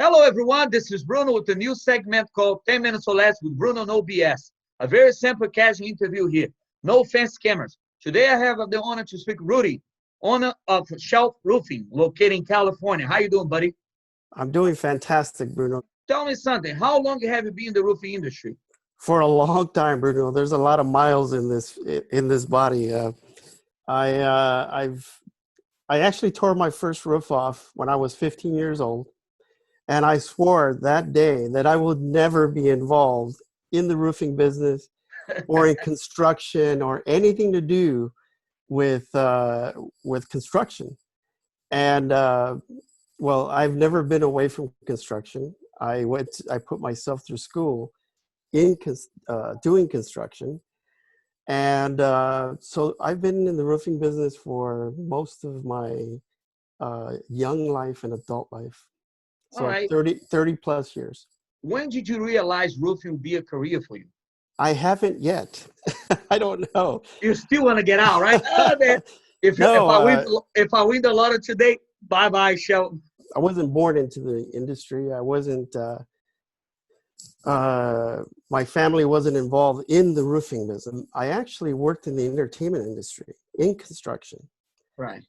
Hello, everyone. This is Bruno with a new segment called 10 Minutes or Less with Bruno No BS. A very simple, casual interview here. No fancy cameras. Today, I have the honor to speak Rudy, owner of Shelf Roofing, located in California. How you doing, buddy? I'm doing fantastic, Bruno. Tell me something. How long have you been in the roofing industry? For a long time, Bruno. There's a lot of miles in this body. I actually tore my first roof off when I was 15 years old, and I swore that day that I would never be involved in the roofing business or in construction or anything to do with construction. And well, I've never been away from construction. I put myself through school in doing construction. And so I've been in the roofing business for most of my young life and adult life. All So right. 30 plus years. When did you realize roofing would be a career for you? I haven't yet. I don't know. You still want to get out, right? Oh, man. No, If I win the lotto today, bye bye, Shelton. I wasn't born into the industry. I wasn't. My family wasn't involved in the roofing business. I actually worked in the entertainment industry in construction. Right.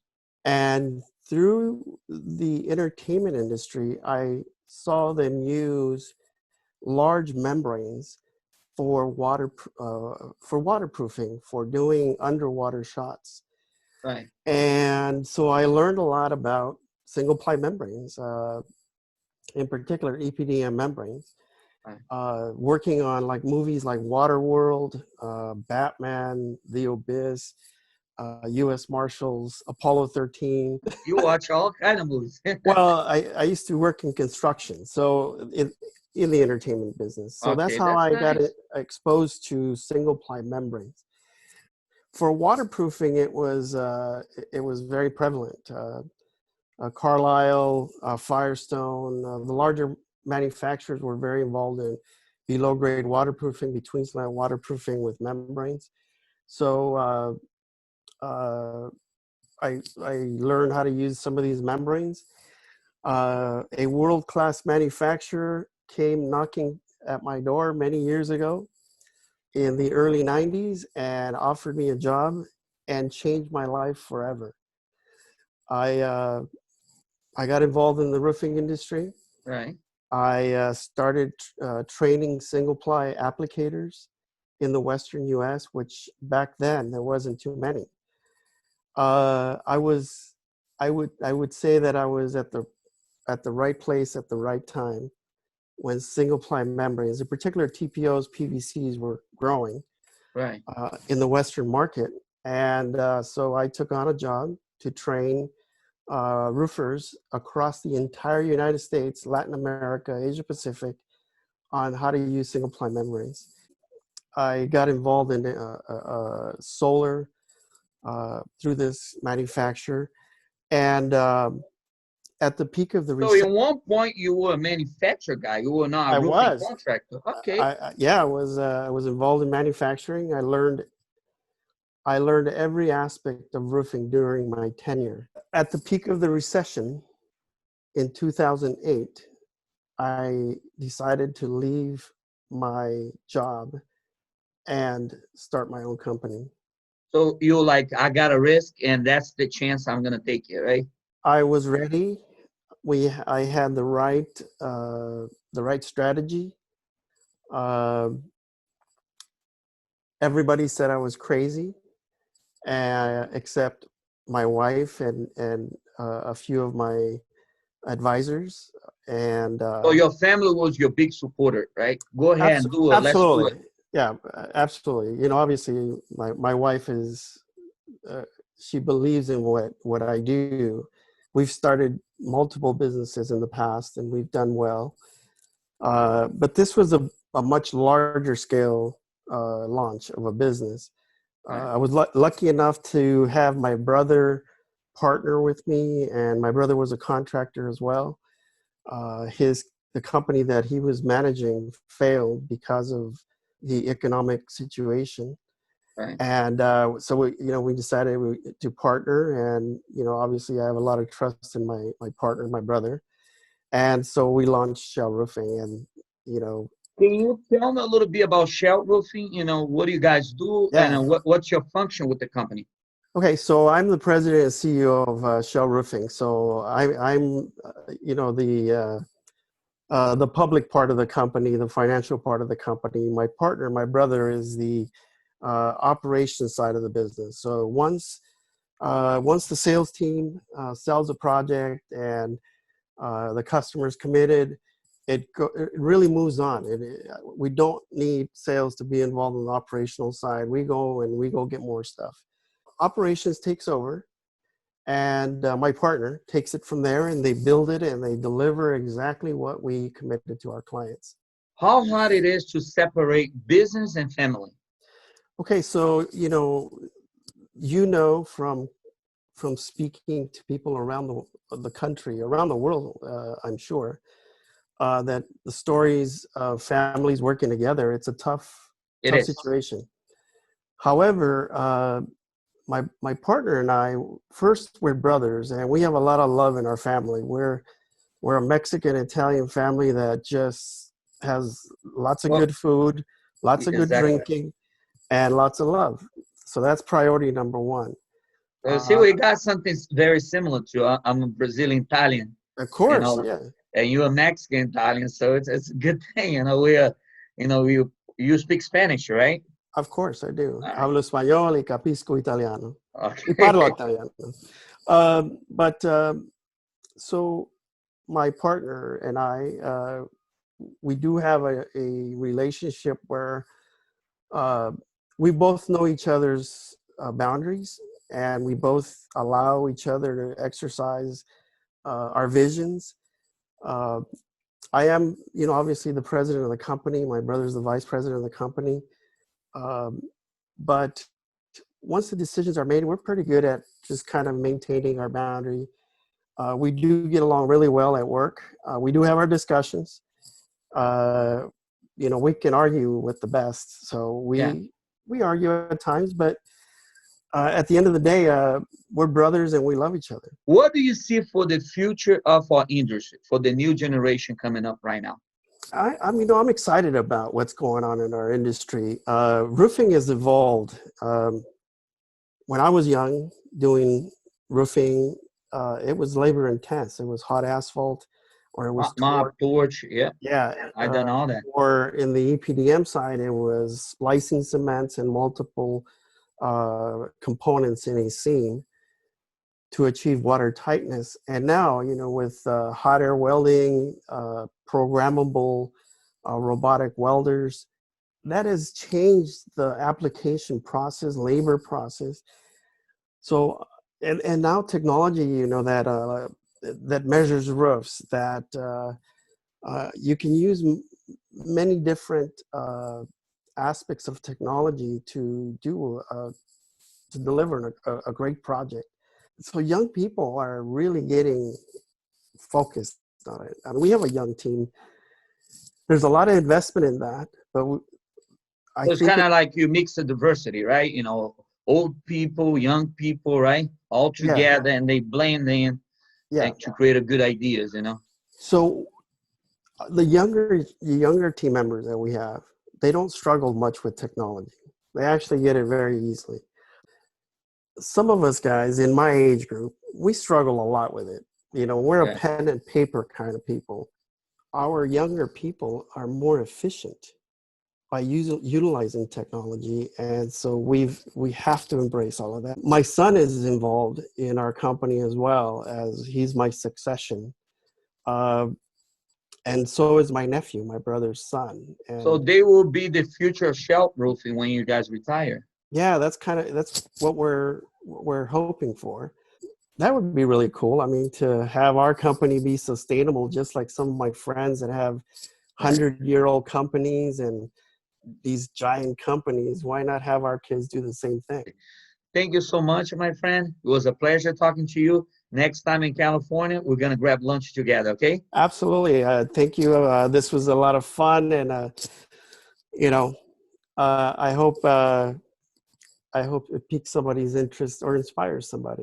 And through the entertainment industry, I saw them use large membranes for waterproofing, for doing underwater shots. Right. And so I learned a lot about single ply membranes, in particular EPDM membranes. Right. Working on like movies like Waterworld, Batman, The Abyss, U.S. Marshals, Apollo 13. You watch all kind of movies. Well, I used to work in construction, so in the entertainment business. So that's Okay, how that's I got nice. exposed to single ply membranes. For waterproofing, it was very prevalent. Carlisle, Firestone, the larger manufacturers were very involved in below grade waterproofing, between slant waterproofing with membranes. So I learned how to use some of these membranes. A world-class manufacturer came knocking at my door many years ago in the early 90s and offered me a job and changed my life forever. I got involved in the roofing industry. Right. I started training single ply applicators in the Western U.S., which back then there wasn't too many. I would say that I was at the right place at the right time when single ply membranes, in particular TPOs, PVCs, were growing Right. in the Western market, and so I took on a job to train roofers across the entire United States, Latin America, Asia Pacific, on how to use single ply membranes. I got involved in solar through this manufacturer, and at the peak of the So recession, at one point you were a manufacturer guy. You were not a I roofing was. contractor. Okay. I was involved in manufacturing. I learned every aspect of roofing during my tenure. At the peak of the recession in 2008, I decided to leave my job and start my own company. So you're like, I got a risk, and that's the chance I'm gonna take it, right? I was ready. I had the right strategy. Uh, Everybody said I was crazy, except my wife and a few of my advisors. And So your family was your big supporter, right? Go ahead and do it. Let's do it. absolutely, yeah, absolutely. You know, obviously, my wife is she believes in what I do. We've started multiple businesses in the past, and we've done well. But this was a much larger scale launch of a business. Right. I was lucky enough to have my brother partner with me, and my brother was a contractor as well. The company that he was managing failed because of the economic situation, Right. And so we decided to partner, and obviously I have a lot of trust in my partner, my brother, and so we launched Shell Roofing, and Can you tell me a little bit about Shell Roofing? What do you guys do, and yeah. what's your function with the company? Okay, so I'm the president and CEO of Shell Roofing. So I'm the public part of the company, the financial part of the company. My partner, my brother, is the operations side of the business. So once the sales team sells a project and the customer's committed, it really moves on. We don't need sales to be involved in the operational side. We go get more stuff. Operations takes over, and my partner takes it from there, and they build it and they deliver exactly what we committed to our clients. How hard it is to separate business and family? Okay, so from speaking to people around the country, around the world, I'm sure that the stories of families working together, it's a It tough is. situation. However, my partner and I, first, we're brothers, and we have a lot of love in our family. We're a Mexican Italian family that just has lots of Well, good food, lots of good exactly. drinking, and lots of love. So that's priority number one. See, Uh, we got something very similar to. I'm a Brazilian Italian, of you course, know, yeah, and you're a Mexican Italian, so it's a good thing. You speak Spanish, right? of course I do. All right. Hablo español y capisco italiano. Y parlo Okay. italiano. But so my partner and I, we do have a relationship where uh, we both know each other's boundaries, and we both allow each other to exercise our visions. Uh, I am, obviously the president of the company. My brother's the vice president of the company. Um, but once the decisions are made, we're pretty good at just kind of maintaining our boundary. We do get along really well at work. We do have our discussions. Uh, we can argue with the best, so Yeah. we argue at times. But at the end of the day, we're brothers and we love each other. What do you see for the future of our industry, for the new generation coming up right now? I'm excited about what's going on in our industry. Roofing has evolved. When I was young, doing roofing, it was labor intense. It was hot asphalt, or it was Mop, torch. torch, yeah, Yeah, I done all that. or in the EPDM side, it was splicing cements and multiple components in a seam to achieve water tightness. And now, with hot air welding, programmable robotic welders, that has changed the application process, labor process. So, and now technology, that measures roofs, that you can use many different aspects of technology to deliver a great project. So young people are really getting focused on it. I mean, we have a young team. There's a lot of investment in that, but I So it's think kind of like you mix the diversity, right? Old people, young people, right? All yeah, together, and they blend in yeah. and to create a good ideas. So the younger team members that we have, they don't struggle much with technology. They actually get it very easily. Some of us guys in my age group, we struggle a lot with it. We're a Okay. pen and paper kind of people. Our younger people are more efficient by utilizing technology, and so we have to embrace all of that. My son is involved in our company as well, as he's my succession, uh, and so is my nephew, my brother's son. So And they will be the future shelf roofing when you guys retire. yeah, that's what we're hoping for. That would be really cool. I mean, to have our company be sustainable, just like some of my friends that have Right. 100-year-old companies and these giant companies. Why not have our kids do the same thing? Thank you so much, my friend. It was a pleasure talking to you. Next time in California, we're gonna grab lunch together, okay? Absolutely. Thank you. This was a lot of fun, and you know, I hope I hope it piques somebody's interest or inspires somebody.